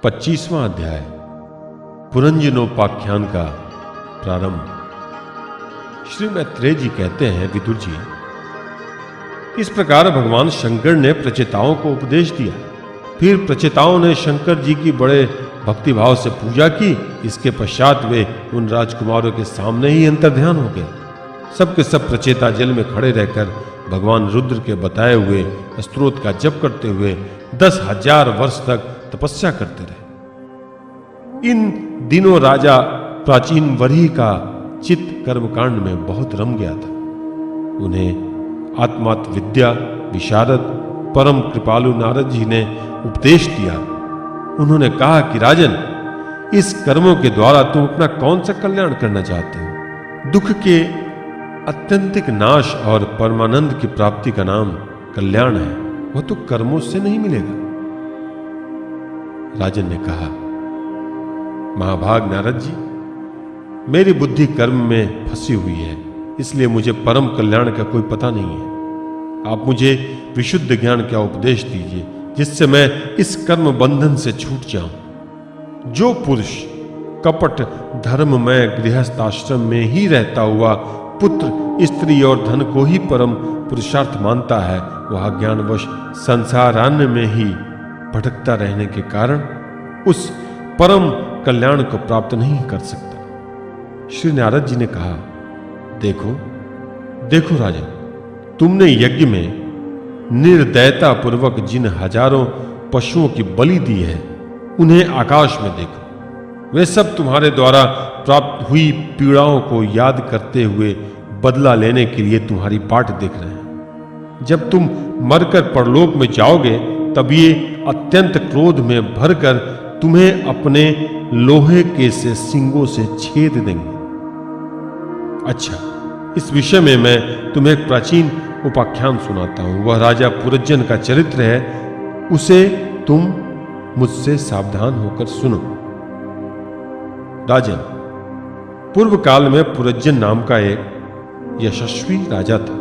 25वां अध्याय पुरंजनोपाख्यान का प्रारंभ। श्री मैत्रेय जी कहते हैं, विदुर जी, इस प्रकार भगवान शंकर ने प्रचेताओं को उपदेश दिया। फिर प्रचेताओं ने शंकर जी की बड़े भक्तिभाव से पूजा की। इसके पश्चात वे उन राजकुमारों के सामने ही अंतर्ध्यान हो गए। सबके सब प्रचेता जल में खड़े रहकर भगवान रुद्र के बताए हुए स्तोत्र का जप करते हुए 10,000 वर्ष तक तपस्या करते रहे। इन दिनों राजा प्राचीन वरीह का चित्त कर्मकांड में बहुत रम गया था। उन्हें आत्मात विद्या विशारद परम कृपालु नारद जी ने उपदेश दिया। उन्होंने कहा कि राजन, इस कर्मों के द्वारा तुम अपना कौन सा कल्याण करना चाहते हो? दुख के अत्यंतिक नाश और परमानंद की प्राप्ति का नाम कल्याण है, वह तो कर्मों से नहीं मिलेगा। राजन ने कहा, महाभाग नारद जी, मेरी बुद्धि कर्म में फंसी हुई है, इसलिए मुझे परम कल्याण का कोई पता नहीं है। आप मुझे विशुद्ध ज्ञान का उपदेश दीजिए, जिससे मैं इस कर्म बंधन से छूट जाऊं। जो पुरुष कपट धर्म में गृहस्थ आश्रम में ही रहता हुआ पुत्र स्त्री और धन को ही परम पुरुषार्थ मानता है, वह ज्ञानवश संसारान्य में ही भटकता रहने के कारण उस परम कल्याण को प्राप्त नहीं कर सकता। श्री नारद जी ने कहा, देखो राजन, तुमने यज्ञ में निर्दयता पूर्वक जिन हजारों पशुओं की बलि दी है, उन्हें आकाश में देखो। वे सब तुम्हारे द्वारा प्राप्त हुई पीड़ाओं को याद करते हुए बदला लेने के लिए तुम्हारी बाट देख रहे हैं। जब तुम मरकर परलोक में जाओगे, तब ये अत्यंत क्रोध में भरकर तुम्हें अपने लोहे के से सिंगों से छेद देंगे। अच्छा, इस विषय में मैं तुम्हें एक प्राचीन उपाख्यान सुनाता हूं। वह राजा पुरंजन का चरित्र है, उसे तुम मुझसे सावधान होकर सुनो। राजन, पूर्व काल में पुरंजन नाम का एक यशस्वी राजा था।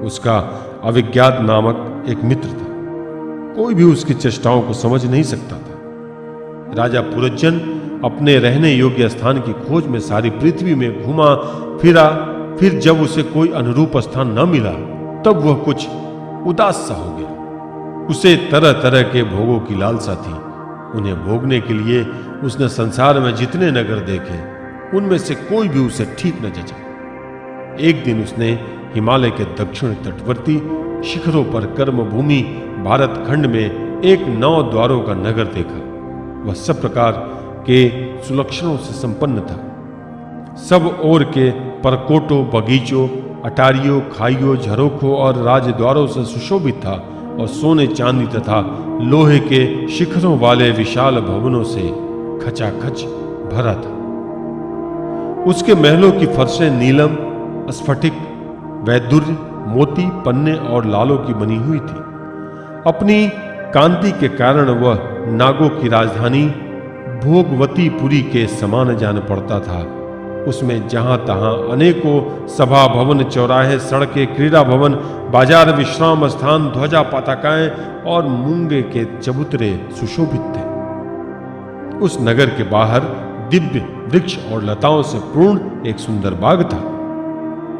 उसका अविज्ञात नामक एक मित्र था। कोई भी उसकी चेष्टाओं को समझ नहीं सकता था। राजा पुरंजन अपने रहने योग्य स्थान की खोज में सारी पृथ्वी में घूमा फिरा। फिर जब उसे कोई अनुरूप स्थान न मिला, तब वह कुछ उदास सा हो गया। उसे तरह तरह के भोगों की लालसा थी। उन्हें भोगने के लिए उसने संसार में जितने नगर देखे, उनमें से कोई भी उसे ठीक न जचा। एक दिन उसने हिमालय के दक्षिण तटवर्ती शिखरों पर कर्मभूमि भारत खंड में एक 9 द्वारों का नगर देखा। वह सब प्रकार के सुलक्षणों से संपन्न था। सब ओर के परकोटों, बगीचों, अटारियों, खाइयों, झरोखों और राजद्वारों से सुशोभित था और सोने चांदी तथा लोहे के शिखरों वाले विशाल भवनों से खचाखच भरा था। उसके महलों की फर्शें नीलम, स्फटिक, वैदुर्य, मोती, पन्ने और लालों की बनी हुई थी। अपनी कांति के कारण वह नागों की राजधानी भोगवतीपुरी के समान जान पड़ता था। उसमें जहां तहां अनेकों सभा भवन, चौराहे, सड़कें, क्रीड़ा भवन, बाजार, विश्राम स्थान, ध्वजा पताकाएं और मूंगे के चबूतरे सुशोभित थे। उस नगर के बाहर दिव्य वृक्ष और लताओं से पूर्ण एक सुंदर बाग था,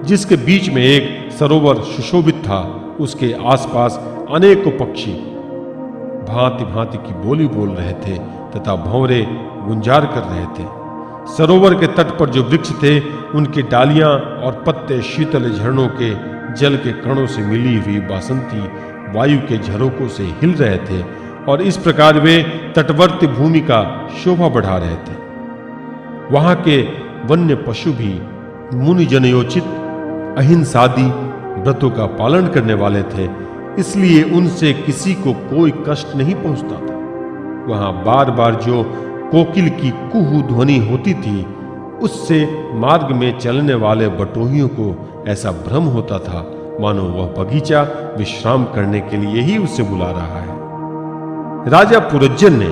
जिसके बीच में एक सरोवर सुशोभित था। उसके आसपास अनेकों पक्षी भांति भांति की बोली बोल रहे थे तथा भंवरे गुंजार कर रहे थे। सरोवर के तट पर जो वृक्ष थे, उनकी डालियां और पत्ते शीतल झरनों के जल के कणों से मिली हुई बासंती वायु के झरोकों से हिल रहे थे और इस प्रकार वे तटवर्ती भूमि का शोभा बढ़ा रहे थे। वहां के वन्य पशु भी मुनि जनयोचित अहिंसादि व्रतों का पालन करने वाले थे, इसलिए उनसे किसी को कोई कष्ट नहीं पहुंचता था। वहां बार बार जो कोकिल की कुहू ध्वनि होती थी, उससे मार्ग में चलने वाले बटोहियों को ऐसा भ्रम होता था मानो वह बगीचा विश्राम करने के लिए ही उसे बुला रहा है। राजा पुरंजन ने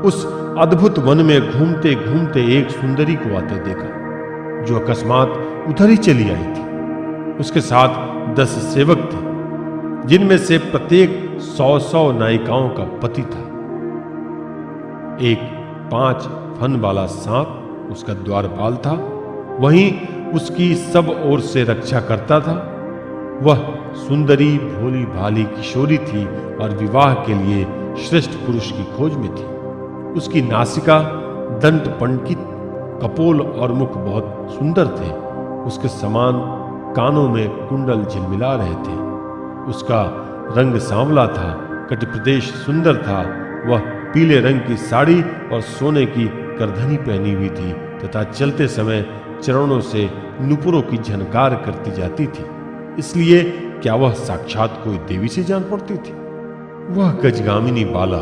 उस अद्भुत वन में घूमते घूमते एक सुंदरी को आते देखा, जो अकस्मात उधर ही चली आई थी। उसके साथ 10 सेवक थे, जिनमें से प्रत्येक 100-100 नायिकाओं का पति था। एक 5 फन वाला सांप उसका द्वारपाल था, वहीं उसकी सब ओर से रक्षा करता था। वह सुंदरी भोली भाली किशोरी थी और विवाह के लिए श्रेष्ठ पुरुष की खोज में थी। उसकी नासिका, दंत पंडित, कपोल और मुख बहुत सुंदर थे। उसके समान कानों में कुंडल झिलमिला रहे थे। उसका रंग सांवला था, कटिप्रदेश सुंदर था। वह पीले रंग की साड़ी और सोने की करधनी पहनी हुई थी तथा चलते समय चरणों से नुपुरों की झनकार करती जाती थी। इसलिए क्या वह साक्षात कोई देवी से जान पड़ती थी? वह गजगामिनी बाला,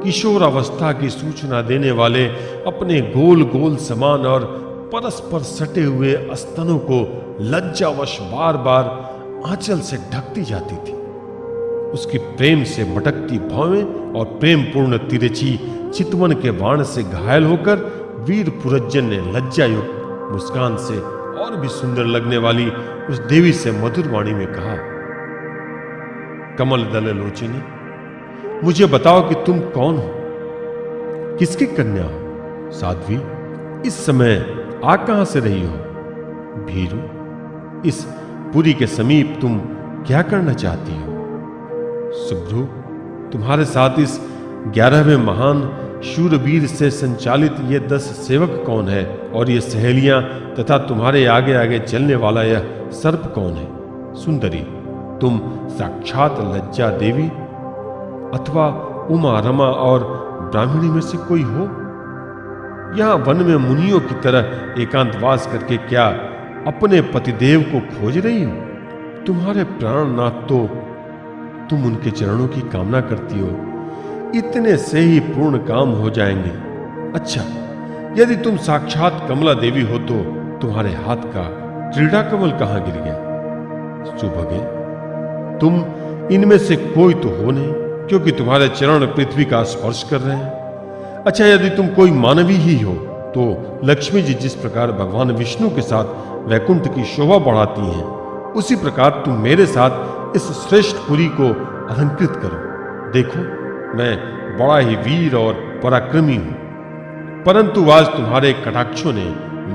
किशोर अवस्था की सूचना देने वाले अपने गोल गोल समान और परस्पर सटे हुए स्तनों को लज्जावश बार बार आंचल से ढकती जाती थी। उसकी प्रेम से भटकती भौवें और प्रेम पूर्ण तिरछी चितवन के बाण से घायल होकर वीर पुरज्जन ने लज्जायुक्त मुस्कान से और भी सुंदर लगने वाली उस देवी से मधुर वाणी में कहा, कमल दल लोचिनी, मुझे बताओ कि तुम कौन हो, किसकी कन्या हो? साध्वी, इस समय आ कहां से रही हो? भीरू, इस पुरी के समीप तुम क्या करना चाहती हो? सुभ्रू, तुम्हारे साथ इस 11वें महान शूरवीर से संचालित ये 10 सेवक कौन है, और ये सहेलियां तथा तुम्हारे आगे आगे चलने वाला यह सर्प कौन है? सुंदरी, तुम साक्षात लज्जा देवी अथवा उमा, रमा और ब्राह्मणी में से कोई हो? यहां वन में मुनियों की तरह एकांतवास करके क्या अपने पतिदेव को खोज रही हो? तुम्हारे प्राणनाथ तो तुम उनके चरणों की कामना करती हो, इतने से ही पूर्ण काम हो जाएंगे। अच्छा, यदि तुम साक्षात कमला देवी हो तो तुम्हारे हाथ का क्रीड़ा कमल कहां गिर गया? सुभगे, तुम इनमें से कोई तो हो नहीं, क्योंकि तुम्हारे चरण पृथ्वी का स्पर्श कर रहे हैं। अच्छा, यदि तुम कोई मानवी ही हो तो लक्ष्मी जी जिस प्रकार भगवान विष्णु के साथ वैकुंठ की शोभा बढ़ाती हैं, उसी प्रकार तुम मेरे साथ इस श्रेष्ठ पुरी को अलंकृत करो। देखो, मैं बड़ा ही वीर और पराक्रमी हूं, परंतु आज तुम्हारे कटाक्षों ने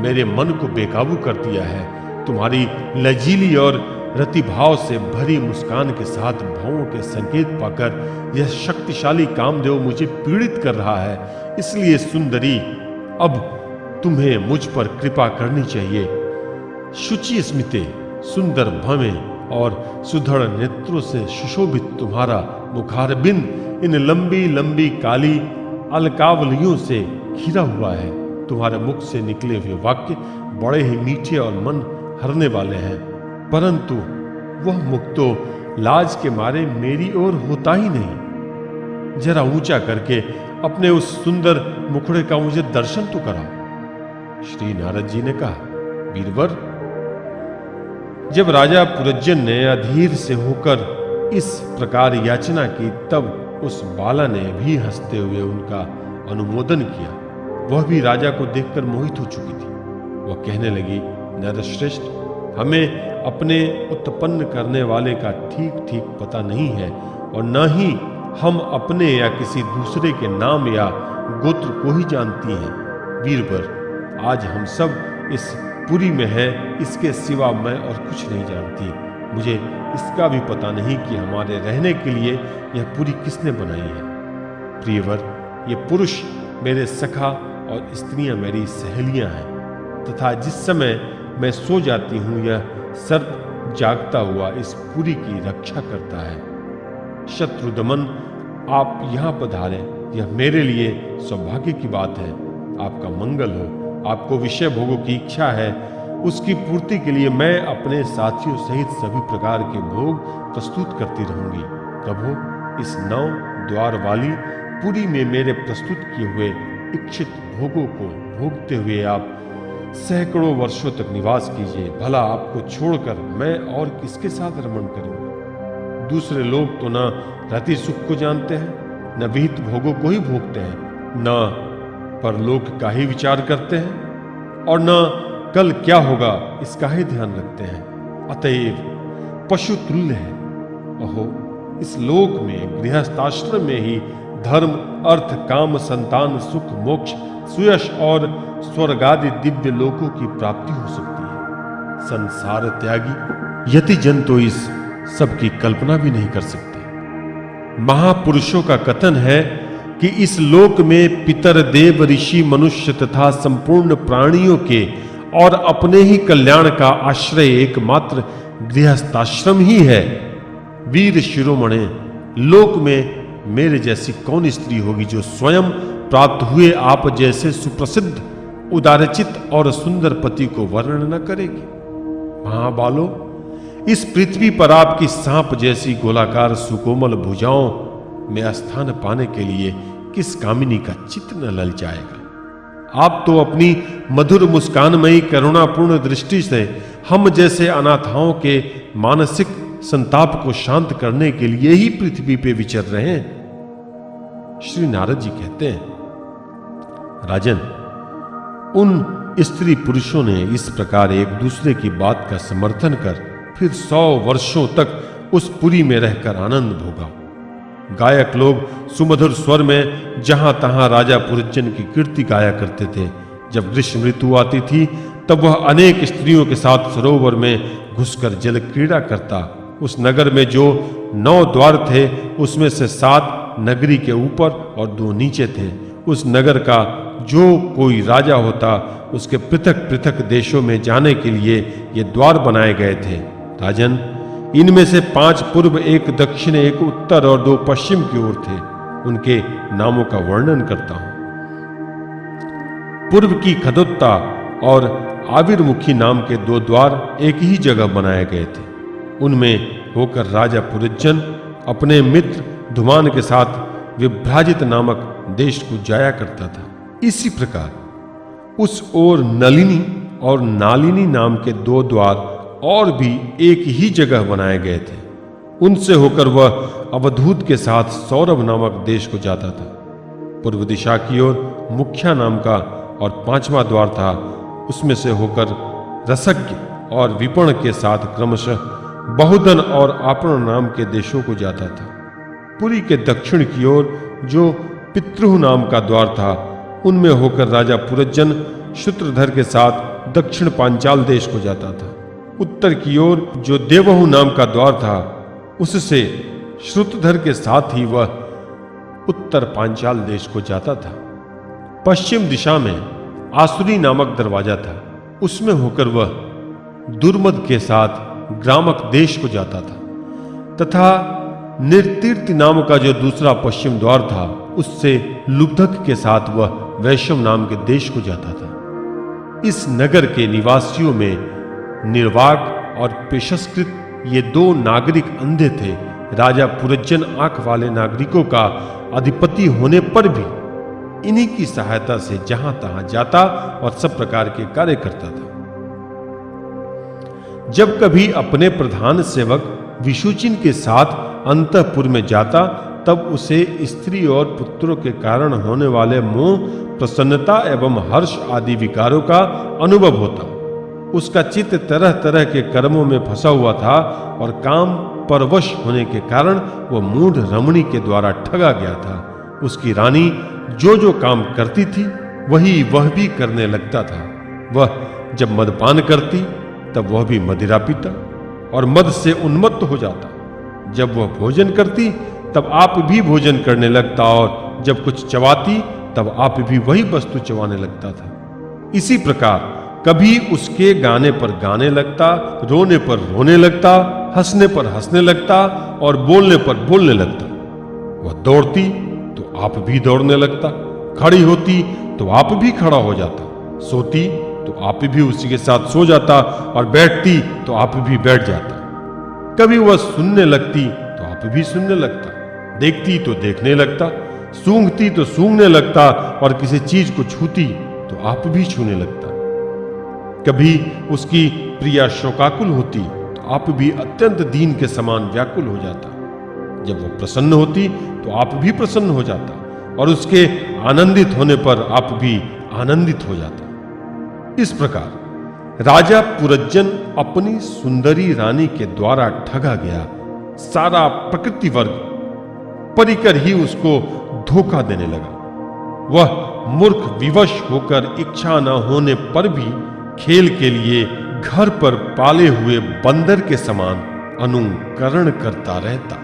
मेरे मन को बेकाबू कर दिया है। तुम्हारी लजीली और रतिभाव से भरी मुस्कान के साथ भावों के संकेत पाकर यह शक्तिशाली कामदेव मुझे पीड़ित कर रहा है। इसलिए सुंदरी, अब तुम्हें मुझ पर कृपा करनी चाहिए। शुचि स्मिते, सुंदर भवें और सुधड़ नेत्रों से सुशोभित तुम्हारा मुखारबिंद इन लंबी लंबी काली अलकावलियों से घिरा हुआ है। तुम्हारे मुख से निकले हुए वाक्य बड़े ही मीठे और मन हरने वाले हैं, परंतु वह मुख तो लाज के मारे मेरी ओर होता ही नहीं। जरा ऊंचा करके अपने उस सुंदर मुखड़े का मुझे दर्शन तो कराओ। श्री नारद जी ने कहा, वीरवर, जब राजा पुरज्जन ने अधीर से होकर इस प्रकार याचना की, तब उस बाला ने भी हंसते हुए उनका अनुमोदन किया। वह भी राजा को देखकर मोहित हो चुकी थी। वह कहने लगी, नरश्रेष्ठ, हमें अपने उत्पन्न करने वाले का ठीक ठीक पता नहीं है, और न ही हम अपने या किसी दूसरे के नाम या गोत्र को ही जानती हैं। वीरवर, आज हम सब इस पुरी में है, इसके सिवा मैं और कुछ नहीं जानती। मुझे इसका भी पता नहीं कि हमारे रहने के लिए यह पुरी किसने बनाई है। प्रियवर, ये पुरुष मेरे सखा और स्त्रियां मेरी सहेलियां हैं, तथा जिस समय मैं सो जाती हूं यह सर्प जागता हुआ इस पुरी की रक्षा करता है। शत्रुदमन, आप यहां पधारें, यह मेरे लिए सौभाग्य की बात है। आपका मंगल हो। आपको विषय भोगों की इच्छा है, उसकी पूर्ति के लिए मैं अपने साथियों सहित सभी प्रकार के भोग प्रस्तुत करती रहूंगी। प्रभु, इस 9 द्वार वाली पुरी में मेरे प्रस्तुत किए हुए इच्छित भोगों को भोगते हुए आप सैकड़ों वर्षों तक निवास कीजिए। भला आपको छोड़कर मैं और किसके साथ रमण करूं? दूसरे लोग तो न रति सुख को जानते हैं, न विहित भोगों को ही भोगते हैं, न परलोक का ही विचार करते हैं, और न कल क्या होगा इसका ही ध्यान रखते हैं। अतएव पशु तुल्य है। अहो, इस लोक में गृहस्थाश्रम में ही धर्म, अर्थ, काम, संतान, सुख, मोक्ष, सुयश और स्वर्गादि दिव्य लोकों की प्राप्ति हो सकती है। संसार त्यागी यति जन तो इस सब की कल्पना भी नहीं कर सकते। महापुरुषों का कथन है कि इस लोक में पितर, देव, ऋषि, मनुष्य तथा संपूर्ण प्राणियों के और अपने ही कल्याण का आश्रय एकमात्र गृहस्थाश्रम ही है। वीर शिरोमणे, लोक में मेरे जैसी कौन स्त्री होगी जो स्वयं प्राप्त हुए आप जैसे सुप्रसिद्ध, उदारचित और सुंदर पति को वर्णन न करेगी। महाबालो, इस पृथ्वी पर आपकी सांप जैसी गोलाकार सुकोमल भुजाओं में स्थान पाने के लिए किस कामिनी का चित्त न ललचाएगा। आप तो अपनी मधुर मुस्कानमयी करुणापूर्ण दृष्टि से हम जैसे अनाथाओं के मानसिक संताप को शांत करने के लिए ही पृथ्वी पे विचर रहे हैं। श्री नारद जी कहते हैं, राजन, उन स्त्री पुरुषों ने इस प्रकार एक दूसरे की बात का समर्थन कर फिर 100 वर्षों तक उस पुरी में रहकर आनंद भोगा। गायक लोग सुमधुर स्वर में जहां तहां राजा पुरज्जन की कीर्ति गाया करते थे। जब ग्रीष्म ऋतु आती थी तब वह अनेक स्त्रियों के साथ सरोवर में घुसकर जल क्रीड़ा करता। उस नगर में जो 9 द्वार थे उसमें से 7 नगरी के ऊपर और 2 नीचे थे। उस नगर का जो कोई राजा होता उसके पृथक पृथक देशों में जाने के लिए ये द्वार बनाए गए थे। राजन, इनमें से 5 पूर्व, 1 दक्षिण, 1 उत्तर और 2 पश्चिम की ओर थे। उनके नामों का वर्णन करता हूं। पूर्व की खदोत्ता और आविर्मुखी नाम के 2 द्वार एक ही जगह बनाए गए थे। उनमें होकर राजा पुरज्जन अपने मित्र धुमान के साथ विभ्राजित नामक देश को जाया करता था। इसी प्रकार उस ओर नलिनी और नालिनी नाम के 2 द्वार और भी एक ही जगह बनाए गए थे। उनसे होकर वह अवधूत के साथ सौरभ नामक देश को जाता था। पूर्व दिशा की ओर मुख्या नाम का और 5वां द्वार था। उसमें से होकर रसज्ञ और विपण के साथ क्रमशः बहुधन और आपण नाम के देशों को जाता था। पुरी के दक्षिण की ओर जो पितृहु नाम का द्वार था, उनमें होकर राजा पुरज्जन शूत्रधर के साथ दक्षिण पांचाल देश को जाता था। उत्तर की ओर जो देवहु नाम का द्वार था, उससे श्रुतधर के साथ ही वह उत्तर पांचाल देश को जाता था। पश्चिम दिशा में आसुरी नामक दरवाजा था। उसमें होकर वह दुर्मद के साथ ग्रामक देश को जाता था तथा निर्तीर्ति नाम का जो दूसरा पश्चिम द्वार था, उससे लुब्धक के साथ वह वैश्यम नाम के देश को जाता था। इस नगर के निवासियों में निर्वाक और पेशस्कृत ये 2 नागरिक अंधे थे। राजा पुरज्जन आंख वाले नागरिकों का अधिपति होने पर भी इन्हीं की सहायता से जहां तहां जाता और सब प्रकार के कार्य करता था। जब कभी अपने प्रधान सेवक विशुचिन के साथ अंतःपुर में जाता, तब उसे स्त्री और पुत्रों के कारण होने वाले मोह, प्रसन्नता एवं हर्ष आदि विकारों का अनुभव होता। उसका चित्त तरह तरह के कर्मों में फंसा हुआ था और काम परवश होने के कारण वह मूढ़ रमणी के द्वारा ठगा गया था। उसकी रानी जो जो काम करती थी वही वह भी करने लगता था। वह जब मदपान करती तब वह भी मदिरा पीता और मद से उन्मत्त हो जाता। जब वह भोजन करती तब आप भी भोजन करने लगता और जब कुछ चबाती तब आप भी वही वस्तु चबाने लगता था। इसी प्रकार कभी उसके गाने पर गाने लगता, रोने पर रोने लगता, हंसने पर हंसने लगता और बोलने पर बोलने लगता। वह दौड़ती तो आप भी दौड़ने लगता, खड़ी होती तो आप भी खड़ा हो जाता, सोती तो आप भी उसी के साथ सो जाता और बैठती तो आप भी बैठ जाता। कभी वह सुनने लगती तो आप भी सुनने लगता, देखती तो देखने लगता, सूंघती तो सूंघने लगता और किसी चीज को छूती तो आप भी छूने लगता। कभी उसकी प्रिया शोकाकुल होती तो आप भी अत्यंत दीन के समान व्याकुल हो जाता। जब वह प्रसन्न होती तो आप भी प्रसन्न हो जाता और उसके आनंदित होने पर आप भी आनंदित हो जाता। इस प्रकार राजा पुरज्जन अपनी सुंदरी रानी के द्वारा ठगा गया। सारा प्रकृति वर्ग परिकर ही उसको धोखा देने लगा। वह मूर्ख विवश होकर इच्छा न होने पर भी खेल के लिए घर पर पाले हुए बंदर के समान अनुकरण करता रहता।